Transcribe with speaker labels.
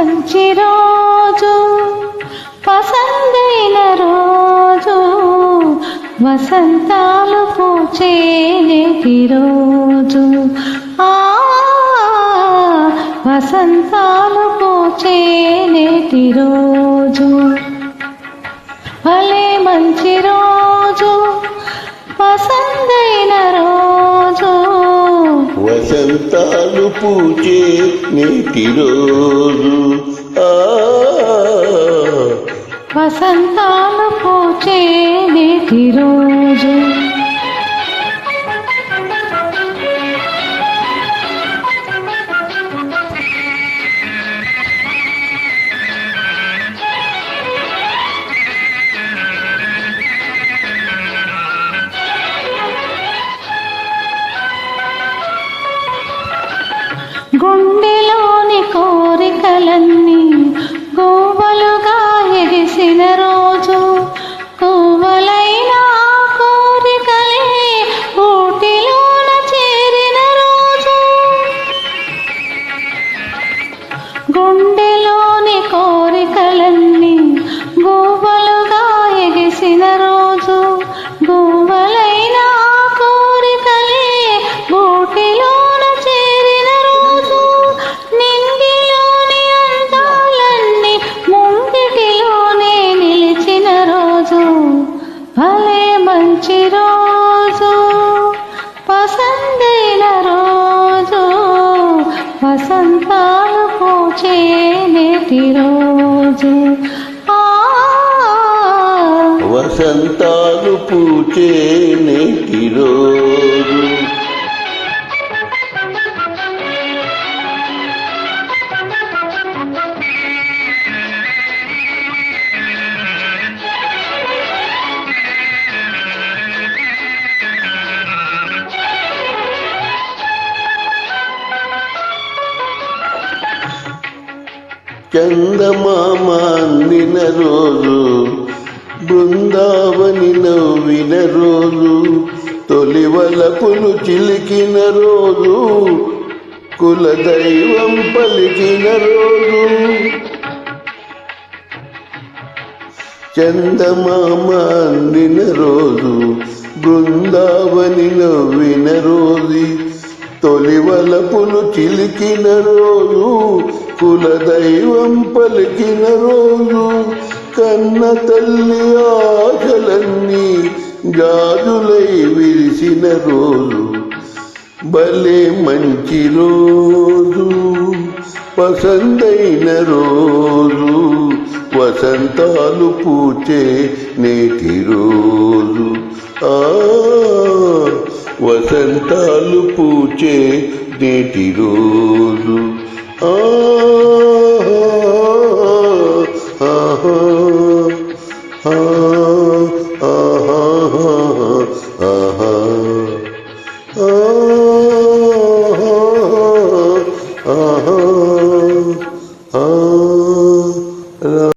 Speaker 1: మంచి రోజు పసందైన రోజు వసంతాలు పూచే నేటి రోజు వసంతాలు పూచే నేటి రోజు భలే మంచి రోజు పసందైన రోజు
Speaker 2: వసంతాలు పూచే నేటి రోజు
Speaker 1: వసంతాలు పూచే నేటి రోజు గుండెలోని కోరికలన్నీ గోవలుగా ఎగిసిన రోజు కోవలైన కోరికలే ఊటిలోన చేరిన రోజు గుండెలోని కోరికలన్నీ గోవలుగా ఎగిసిన రోజు గోవలైన కోరికలే ఊటిలోన చేరిన రోజు నింగిలోని అందాలన్నీ ముంగిటిలోనే నిలిచిన రోజు భలే మంచి రోజు పసందైన రోజు వసంతాలు పూచే నేటి రోజు
Speaker 2: వసంతాలు పూచే నేటి రోజు చందమామ అందిన రోజు బృందావని నవ్విన రోజు తొలివలపులు చిలికిన రోజు కులదైవం పలికిన రోజు చందమామ అందిన రోజు బృందావని నవ్విన రోజు తొలివలపులు చిలికిన రోజు కులదైవం పలికిన రోజు కన్న తల్లి ఆశలన్నీ గాజులై విరిసిన రోజు భలే మంచి రోజు పసందైన రోజు వసంతాలు పూచే నేటి రోజు వసంతాలు పూచే నేటి రోజు